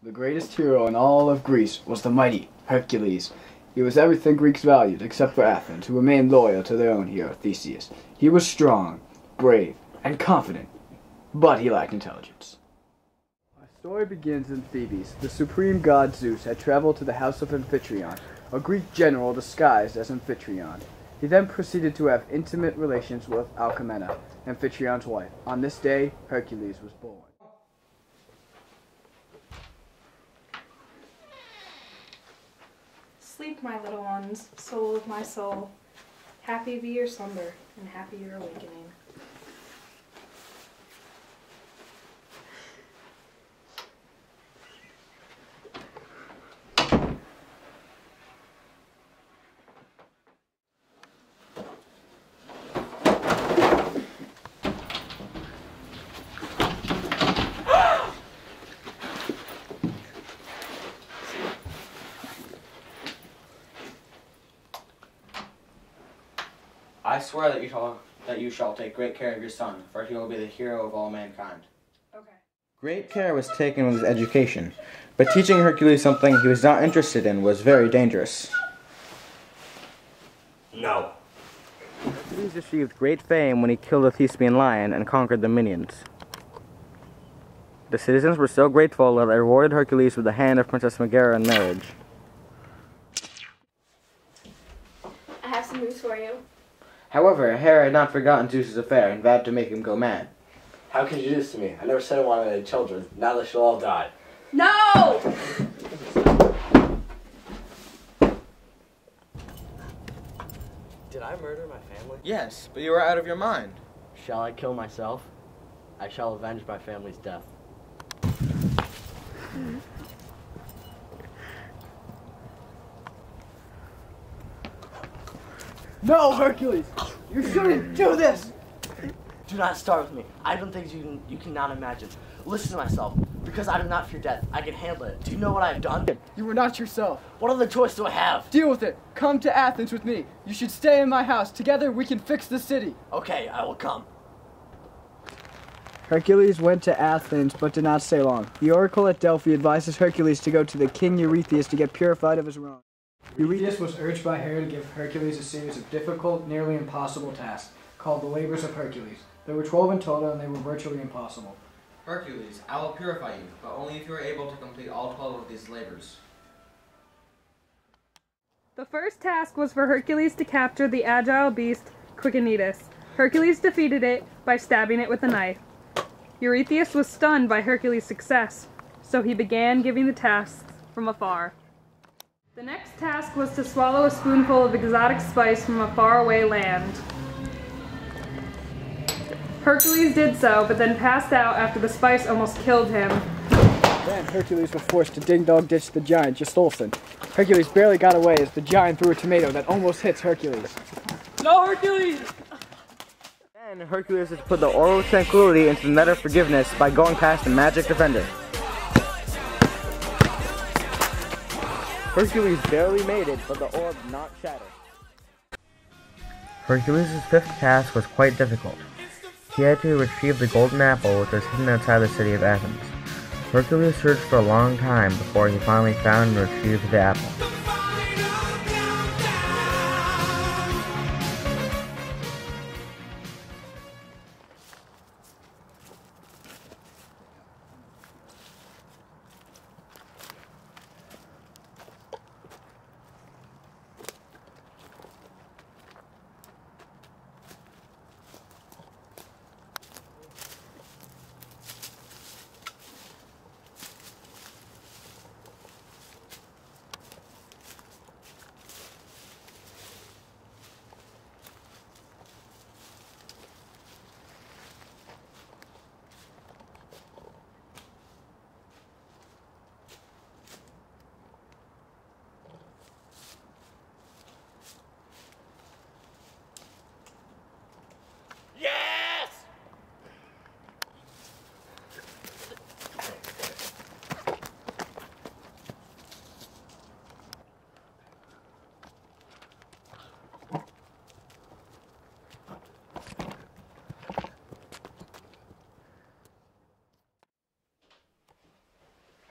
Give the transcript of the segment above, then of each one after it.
The greatest hero in all of Greece was the mighty Hercules. He was everything Greeks valued except for Athens, who remained loyal to their own hero, Theseus. He was strong, brave, and confident, but he lacked intelligence. Our story begins in Thebes. The supreme god Zeus had traveled to the house of Amphitryon, a Greek general disguised as Amphitryon. He then proceeded to have intimate relations with Alcmena, Amphitryon's wife. On this day, Hercules was born. Sleep, my little ones, soul of my soul. Happy be your slumber, and happy your awakening. I swear that you shall take great care of your son, for he will be the hero of all mankind. Okay. Great care was taken with his education, but teaching Hercules something he was not interested in was very dangerous. No. Hercules achieved great fame when he killed a Thespian lion and conquered the Minions. The citizens were so grateful that they rewarded Hercules with the hand of Princess Megara in marriage. I have some news for you. However, Hera had not forgotten Zeus's affair and vowed to make him go mad. How could you do this to me? I never said I wanted any children. Now they shall all die. No! Did I murder my family? Yes, but you were out of your mind. Shall I kill myself? I shall avenge my family's death. No, Hercules! You shouldn't do this! Do not start with me. I have done things you cannot imagine. Listen to myself. Because I do not fear death, I can handle it. Do you know what I have done? You were not yourself. What other choice do I have? Deal with it. Come to Athens with me. You should stay in my house. Together we can fix the city. Okay, I will come. Hercules went to Athens, but did not stay long. The oracle at Delphi advises Hercules to go to the king Eurystheus to get purified of his wrong. Eurystheus was urged by Hera to give Hercules a series of difficult, nearly impossible tasks, called the labors of Hercules. There were 12 in total, and they were virtually impossible. Hercules, I will purify you, but only if you are able to complete all 12 of these labors. The first task was for Hercules to capture the agile beast Quickinitis. Hercules defeated it by stabbing it with a knife. Eurystheus was stunned by Hercules' success, so he began giving the tasks from afar. The next task was to swallow a spoonful of exotic spice from a faraway land. Hercules did so, but then passed out after the spice almost killed him. Then Hercules was forced to ding-dong ditch the giant Gistolfin. Hercules barely got away as the giant threw a tomato that almost hits Hercules. No, Hercules! Then Hercules had to put the orb of tranquility into the net of forgiveness by going past the magic defender. Hercules barely made it, but the orb did not shatter. Hercules' fifth task was quite difficult. He had to retrieve the golden apple which was hidden outside the city of Athens. Hercules searched for a long time before he finally found and retrieved the apple.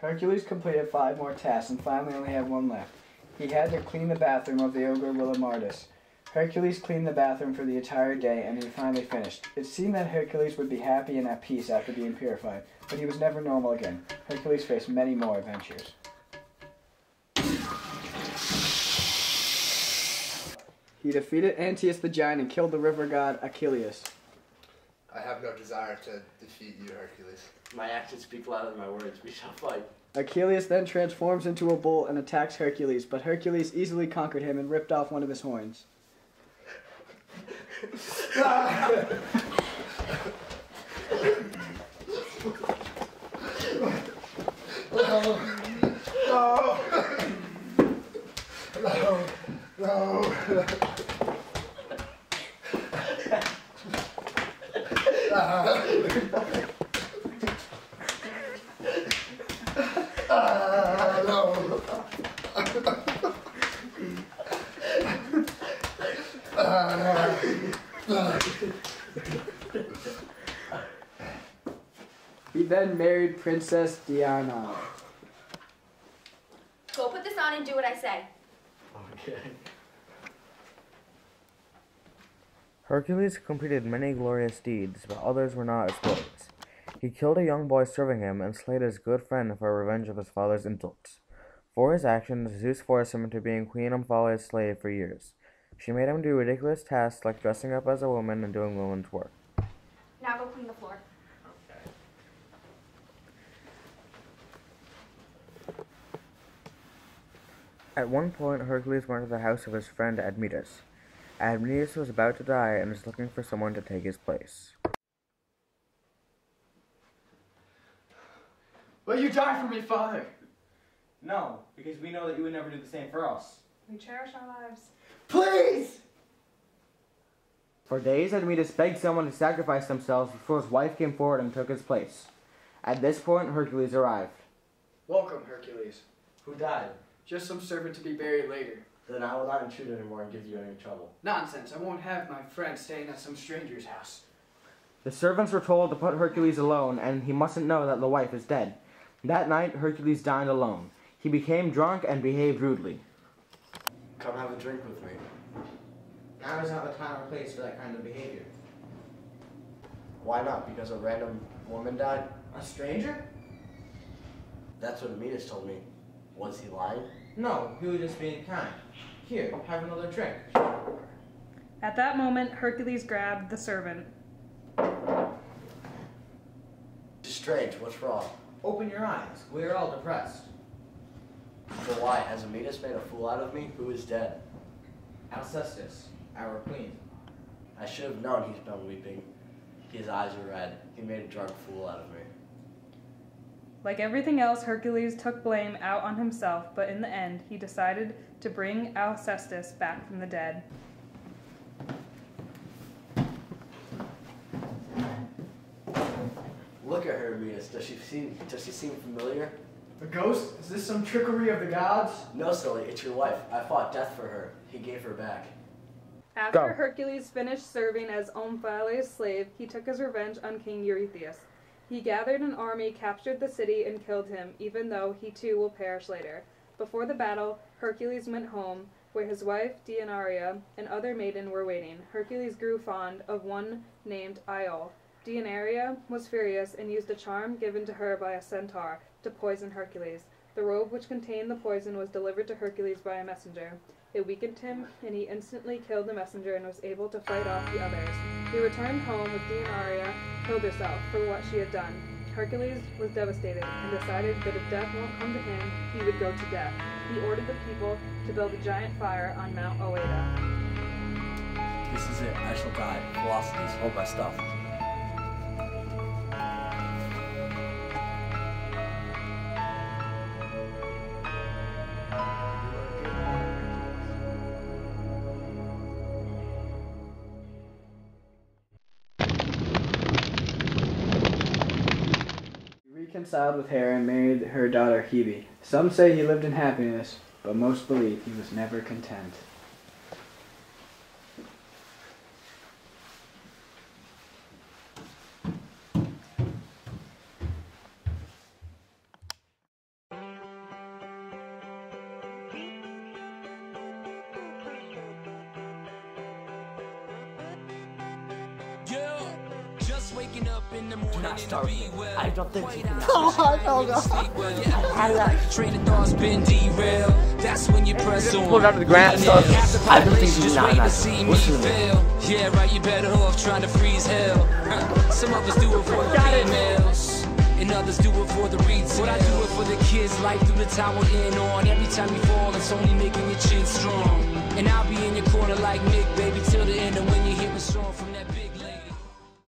Hercules completed 5 more tasks and finally only had one left. He had to clean the bathroom of the ogre Willimardus. Hercules cleaned the bathroom for the entire day and he finally finished. It seemed that Hercules would be happy and at peace after being purified, but he was never normal again. Hercules faced many more adventures. He defeated Antaeus the giant and killed the river god Achilles. I have no desire to defeat you, Hercules. My actions speak louder than my words. We shall fight. Achilles then transforms into a bull and attacks Hercules, but Hercules easily conquered him and ripped off one of his horns. He then married Princess Diana. Go put this on and do what I say. Okay. Hercules completed many glorious deeds, but others were not as glorious. He killed a young boy serving him and slayed his good friend for revenge of his father's insults. For his actions, Zeus forced him into being Queen Omphale's slave for years. She made him do ridiculous tasks like dressing up as a woman and doing woman's work. Now go clean the floor. At one point, Hercules went to the house of his friend Admetus. Admetus was about to die and was looking for someone to take his place. Will you die for me, father? No, because we know that you would never do the same for us. We cherish our lives. Please! For days, Admetus begged someone to sacrifice themselves before his wife came forward and took his place. At this point, Hercules arrived. Welcome, Hercules. Who died? Just some servant to be buried later. Then I will not intrude anymore and give you any trouble. Nonsense, I won't have my friend staying at some stranger's house. The servants were told to put Hercules alone, and he mustn't know that the wife is dead. That night, Hercules dined alone. He became drunk and behaved rudely. Come have a drink with me. Now is not the time or place for that kind of behavior. Why not? Because a random woman died? A stranger? That's what Admetus told me. Was he lying? No, he was just being kind. Here, have another drink. At that moment, Hercules grabbed the servant. Strange. What's wrong? Open your eyes. We are all depressed. But why? Has Admetus made a fool out of me? Who is dead? Alcestis, our queen. I should have known he's been weeping. His eyes are red. He made a drunk fool out of me. Like everything else, Hercules took blame out on himself, but in the end, he decided to bring Alcestis back from the dead. Look at her, Admetus. Does she seem familiar? A ghost? Is this some trickery of the gods? No, silly. It's your wife. I fought death for her. He gave her back. After Go. Hercules finished serving as Omphale's slave, he took his revenge on King Eurystheus. He gathered an army, captured the city, and killed him, even though he too will perish later. Before the battle, Hercules went home, where his wife Deianeira and other maiden were waiting. Hercules grew fond of one named Iole. Deianeira was furious and used a charm given to her by a centaur to poison Hercules. The robe which contained the poison was delivered to Hercules by a messenger. It weakened him, and he instantly killed the messenger and was able to fight off the others. He returned home with Deianeira, killed herself for what she had done. Hercules was devastated and decided that if death won't come to him, he would go to death. He ordered the people to build a giant fire on Mount Oeta. This is it. I shall die. Philosophies. Hold my stuff. He reconciled with Hera and married her daughter Hebe. Some say he lived in happiness, but most believe he was never content. Do not start with me. I don't think you can. Training thoughts been derailed. That's when you press on. Pull it out of the ground. I don't think you can not imagine. Listen to me. Yeah, right, you better off trying to freeze hell. Some of us do it for the females, and others do it for the retail. But I do it for the kids, life through the tower in on. Every time you fall, it's only making your chin strong. And I'll be in your corner like Nick, baby, till the end. And when you hear a song from that bitch.